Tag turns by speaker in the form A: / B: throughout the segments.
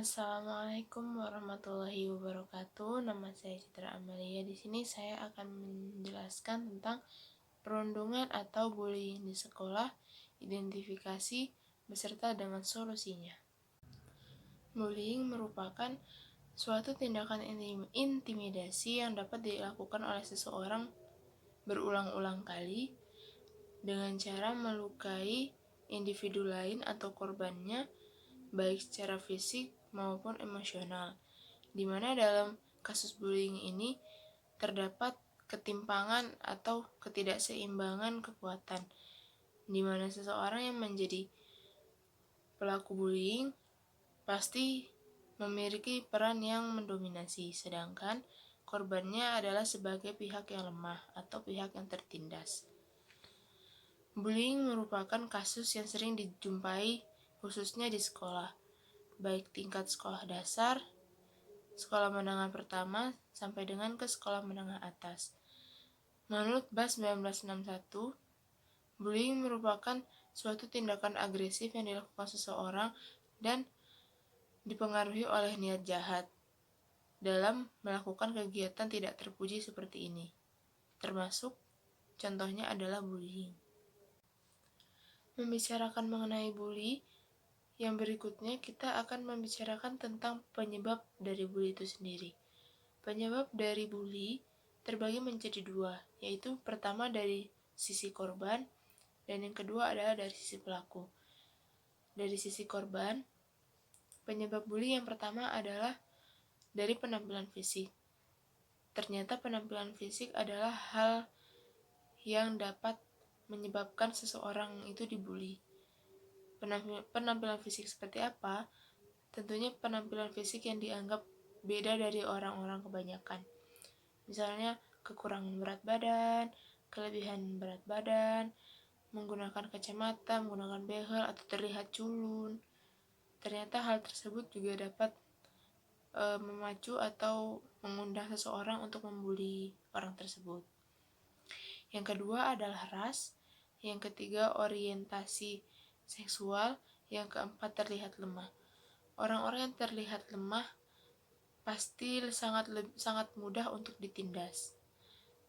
A: Assalamualaikum warahmatullahi wabarakatuh. Nama saya Citra Amalia. Di sini saya akan menjelaskan tentang perundungan atau bullying di sekolah, identifikasi beserta dengan solusinya. Bullying merupakan suatu tindakan intimidasi yang dapat dilakukan oleh seseorang berulang-ulang kali dengan cara melukai individu lain atau korbannya, baik secara fisik maupun emosional, di mana dalam kasus bullying ini terdapat ketimpangan atau ketidakseimbangan kekuatan, di mana seseorang yang menjadi pelaku bullying pasti memiliki peran yang mendominasi, sedangkan korbannya adalah sebagai pihak yang lemah atau pihak yang tertindas. Bullying merupakan kasus yang sering dijumpai khususnya di sekolah, baik tingkat sekolah dasar, sekolah menengah pertama, sampai dengan ke sekolah menengah atas. Menurut BAS 1961, bullying merupakan suatu tindakan agresif yang dilakukan seseorang dan dipengaruhi oleh niat jahat dalam melakukan kegiatan tidak terpuji seperti ini. Termasuk contohnya adalah bullying. Membicarakan mengenai bully, yang berikutnya kita akan membicarakan tentang penyebab dari bully itu sendiri. Penyebab dari bully terbagi menjadi dua, yaitu pertama dari sisi korban dan yang kedua adalah dari sisi pelaku. Dari sisi korban, penyebab bully yang pertama adalah dari penampilan fisik. Ternyata penampilan fisik adalah hal yang dapat menyebabkan seseorang itu dibully. Penampilan fisik seperti apa? Tentunya penampilan fisik yang dianggap beda dari orang-orang kebanyakan. Misalnya kekurangan berat badan, kelebihan berat badan, menggunakan kacamata, menggunakan behel, atau terlihat culun. Ternyata hal tersebut juga dapat memacu atau mengundang seseorang untuk membuli orang tersebut. Yang kedua adalah ras, yang ketiga orientasi seksual, yang keempat terlihat lemah. Orang-orang yang terlihat lemah pasti sangat mudah untuk ditindas.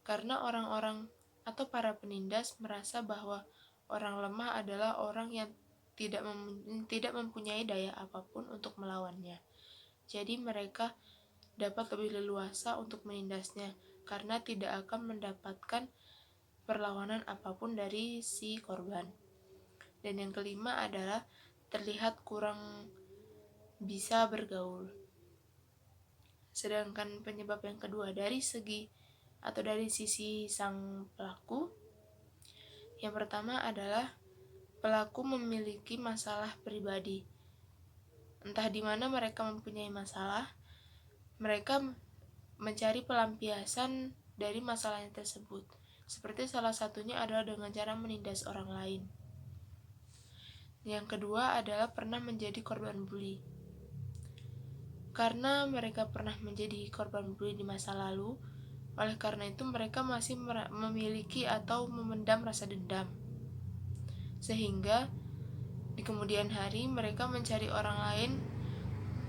A: Karena orang-orang atau para penindas merasa bahwa orang lemah adalah orang yang tidak mempunyai daya apapun untuk melawannya. Jadi mereka dapat lebih leluasa untuk menindasnya karena tidak akan mendapatkan perlawanan apapun dari si korban. Dan yang kelima adalah terlihat kurang bisa bergaul. Sedangkan penyebab yang kedua dari sisi sang pelaku, yang pertama adalah pelaku memiliki masalah pribadi. Entah di mana mereka mempunyai masalah, mereka mencari pelampiasan dari masalahnya tersebut. Seperti salah satunya adalah dengan cara menindas orang lain. Yang kedua adalah pernah menjadi korban bully. Karena mereka pernah menjadi korban bully di masa lalu, oleh karena itu mereka masih memiliki atau memendam rasa dendam. Sehingga di kemudian hari mereka mencari orang lain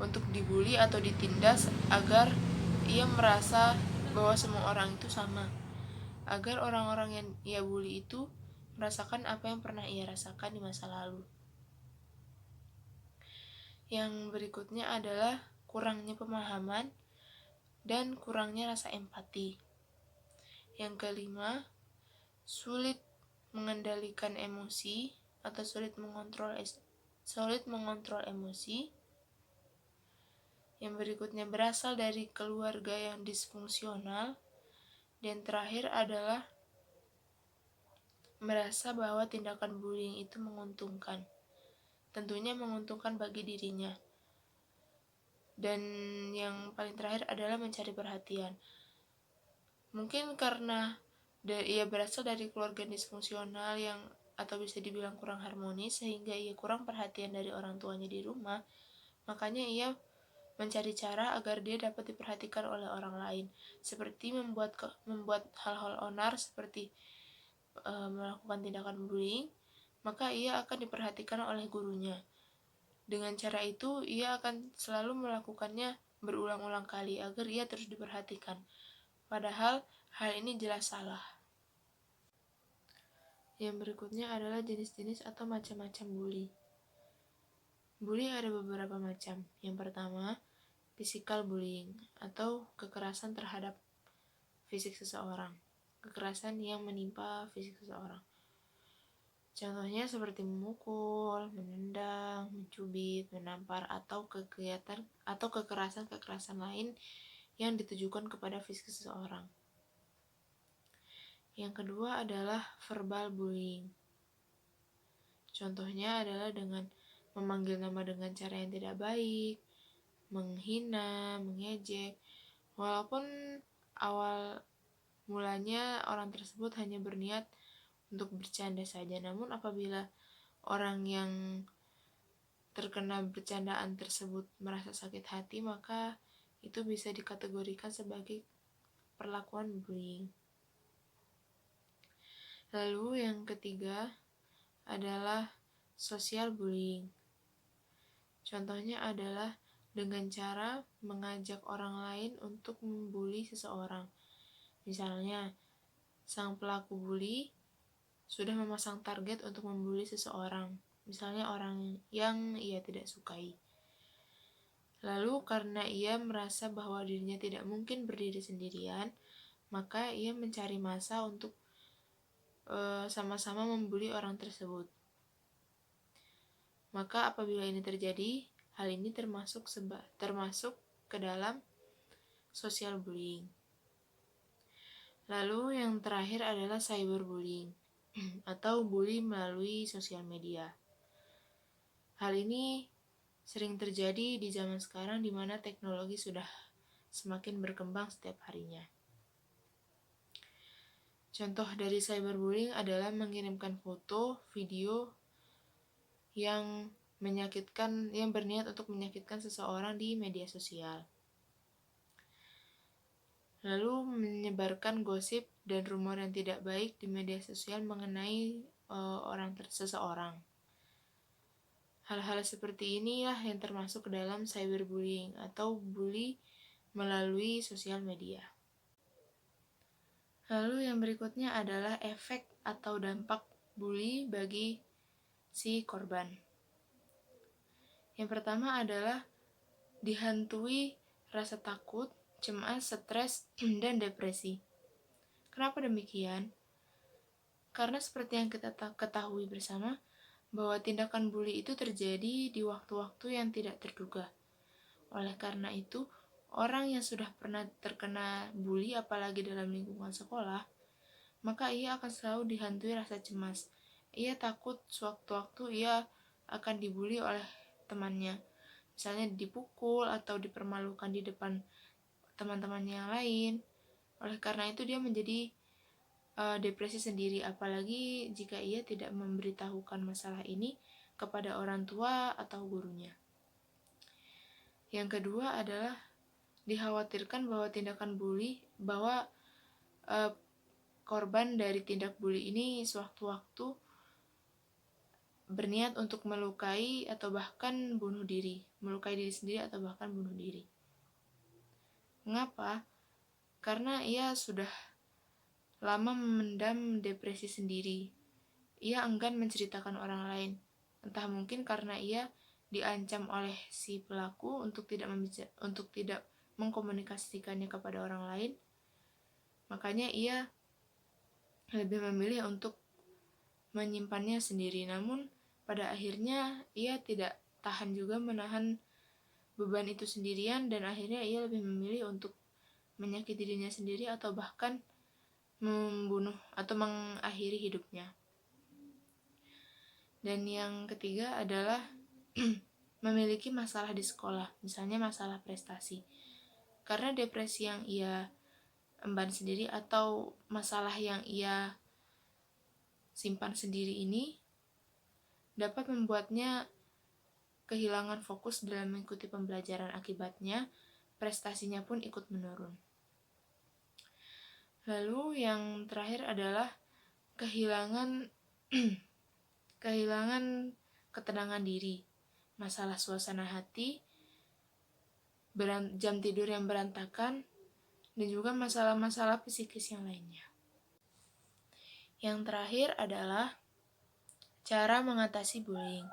A: untuk dibully atau ditindas agar ia merasa bahwa semua orang itu sama. Agar orang-orang yang ia bully itu merasakan apa yang pernah ia rasakan di masa lalu. Yang berikutnya adalah kurangnya pemahaman dan kurangnya rasa empati. Yang kelima, sulit mengendalikan emosi atau sulit mengontrol emosi. Yang berikutnya berasal dari keluarga yang disfungsional. Dan terakhir adalah merasa bahwa tindakan bullying itu menguntungkan. Tentunya menguntungkan bagi dirinya. Dan yang paling terakhir adalah mencari perhatian. Mungkin karena ia berasal dari keluarga disfungsional yang atau bisa dibilang kurang harmonis, sehingga ia kurang perhatian dari orang tuanya di rumah, makanya ia mencari cara agar dia dapat diperhatikan oleh orang lain, seperti membuat hal-hal onar seperti melakukan tindakan bullying, maka ia akan diperhatikan oleh gurunya. Dengan cara itu, ia akan selalu melakukannya berulang-ulang kali agar ia terus diperhatikan. Padahal, hal ini jelas salah. Yang berikutnya adalah jenis-jenis atau macam-macam bully. Bully ada beberapa macam. Yang pertama, physical bullying atau kekerasan terhadap fisik seseorang. Kekerasan yang menimpa fisik seseorang. Contohnya seperti memukul, menendang, mencubit, menampar, atau kegiatan atau kekerasan-kekerasan lain yang ditujukan kepada fisik seseorang. Yang kedua adalah verbal bullying. Contohnya adalah dengan memanggil nama dengan cara yang tidak baik, menghina, mengejek, walaupun awal mulanya orang tersebut hanya berniat untuk bercanda saja, namun apabila orang yang terkena bercandaan tersebut merasa sakit hati, maka itu bisa dikategorikan sebagai perlakuan bullying. Lalu yang ketiga adalah social bullying. Contohnya adalah dengan cara mengajak orang lain untuk membuli seseorang. Misalnya, sang pelaku bully sudah memasang target untuk membuli seseorang, misalnya orang yang ia tidak sukai. Lalu karena ia merasa bahwa dirinya tidak mungkin berdiri sendirian, maka ia mencari massa untuk sama-sama membuli orang tersebut. Maka apabila ini terjadi, hal ini termasuk ke dalam social bullying. Lalu yang terakhir adalah cyberbullying atau bully melalui sosial media. Hal ini sering terjadi di zaman sekarang di mana teknologi sudah semakin berkembang setiap harinya. Contoh dari cyberbullying adalah mengirimkan foto, video yang berniat untuk menyakitkan seseorang di media sosial. Lalu menyebarkan gosip dan rumor yang tidak baik di media sosial mengenai seseorang. Hal-hal seperti inilah yang termasuk ke dalam cyberbullying atau bully melalui sosial media. Lalu yang berikutnya adalah efek atau dampak bully bagi si korban. Yang pertama adalah dihantui rasa takut, cemas, stres, dan depresi. Kenapa demikian? Karena seperti yang kita ketahui bersama, bahwa tindakan bully itu terjadi di waktu-waktu yang tidak terduga. Oleh karena itu, orang yang sudah pernah terkena bully, apalagi dalam lingkungan sekolah, maka ia akan selalu dihantui rasa cemas. Ia takut sewaktu-waktu ia akan dibully oleh temannya. Misalnya dipukul atau dipermalukan di depan teman-temannya yang lain. Oleh karena itu dia menjadi depresi sendiri, apalagi jika ia tidak memberitahukan masalah ini kepada orang tua atau gurunya. Yang kedua adalah dikhawatirkan bahwa korban dari tindak bully ini sewaktu-waktu berniat untuk melukai atau bahkan bunuh diri, melukai diri sendiri atau bahkan bunuh diri. Mengapa? Karena ia sudah lama memendam depresi sendiri. Ia enggan menceritakan orang lain. Entah mungkin karena ia diancam oleh si pelaku untuk tidak mengkomunikasikannya kepada orang lain. Makanya ia lebih memilih untuk menyimpannya sendiri. Namun pada akhirnya ia tidak tahan juga menahan beban itu sendirian, dan akhirnya ia lebih memilih untuk menyakiti dirinya sendiri atau bahkan membunuh atau mengakhiri hidupnya. Dan yang ketiga adalah memiliki masalah di sekolah, misalnya masalah prestasi. Karena depresi yang ia emban sendiri atau masalah yang ia simpan sendiri ini dapat membuatnya kehilangan fokus dalam mengikuti pembelajaran, akibatnya prestasinya pun ikut menurun. Lalu yang terakhir adalah kehilangan ketenangan diri. masalah suasana hati, jam tidur yang berantakan, dan juga masalah-masalah psikis yang lainnya. Yang terakhir adalah cara mengatasi bullying.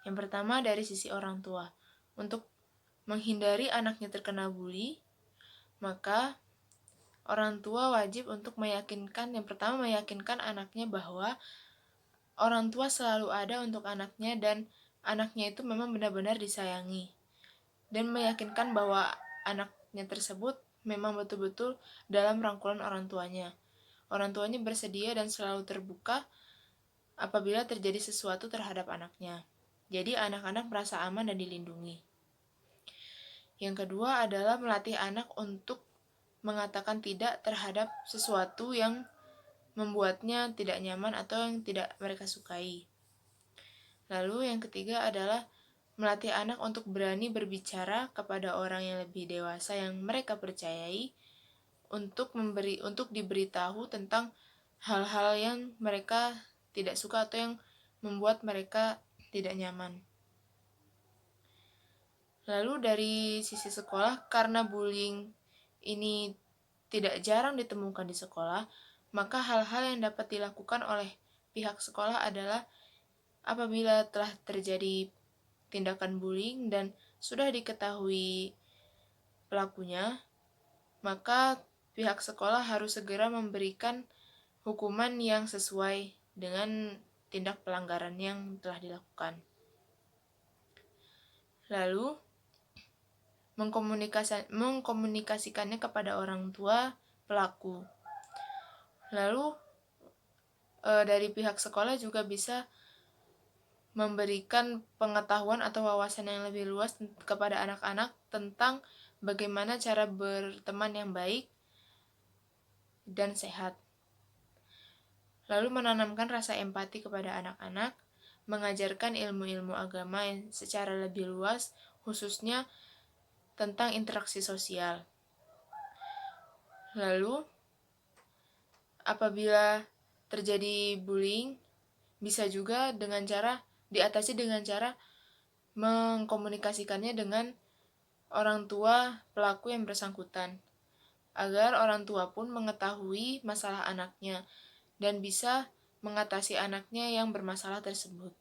A: Yang pertama dari sisi orang tua. Untuk menghindari anaknya terkena bully, maka orang tua wajib untuk meyakinkan anaknya bahwa orang tua selalu ada untuk anaknya dan anaknya itu memang benar-benar disayangi. Dan meyakinkan bahwa anaknya tersebut memang betul-betul dalam rangkulan orang tuanya. Orang tuanya bersedia dan selalu terbuka apabila terjadi sesuatu terhadap anaknya. Jadi anak-anak merasa aman dan dilindungi. Yang kedua adalah melatih anak untuk mengatakan tidak terhadap sesuatu yang membuatnya tidak nyaman atau yang tidak mereka sukai. Lalu yang ketiga adalah melatih anak untuk berani berbicara kepada orang yang lebih dewasa yang mereka percayai untuk diberitahu tentang hal-hal yang mereka tidak suka atau yang membuat mereka tidak nyaman. Lalu dari sisi sekolah, karena bullying ini tidak jarang ditemukan di sekolah, maka hal-hal yang dapat dilakukan oleh pihak sekolah adalah apabila telah terjadi tindakan bullying dan sudah diketahui pelakunya, maka pihak sekolah harus segera memberikan hukuman yang sesuai dengan tindak pelanggaran yang telah dilakukan. Lalu, mengkomunikasikannya kepada orang tua pelaku. Lalu, dari pihak sekolah juga bisa memberikan pengetahuan atau wawasan yang lebih luas kepada anak-anak tentang bagaimana cara berteman yang baik dan sehat. Lalu menanamkan rasa empati kepada anak-anak, mengajarkan ilmu-ilmu agama yang secara lebih luas, khususnya tentang interaksi sosial. Lalu, apabila terjadi bullying, bisa juga diatasi dengan cara mengkomunikasikannya dengan orang tua pelaku yang bersangkutan, agar orang tua pun mengetahui masalah anaknya dan bisa mengatasi anaknya yang bermasalah tersebut.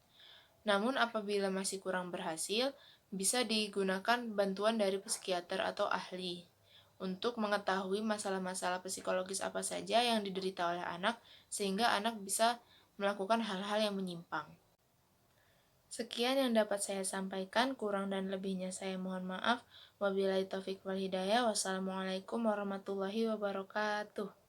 A: Namun apabila masih kurang berhasil, bisa digunakan bantuan dari psikiater atau ahli untuk mengetahui masalah-masalah psikologis apa saja yang diderita oleh anak, sehingga anak bisa melakukan hal-hal yang menyimpang. Sekian yang dapat saya sampaikan, kurang dan lebihnya saya mohon maaf. Wabillahi taufiq wal hidayah. Wassalamualaikum warahmatullahi wabarakatuh.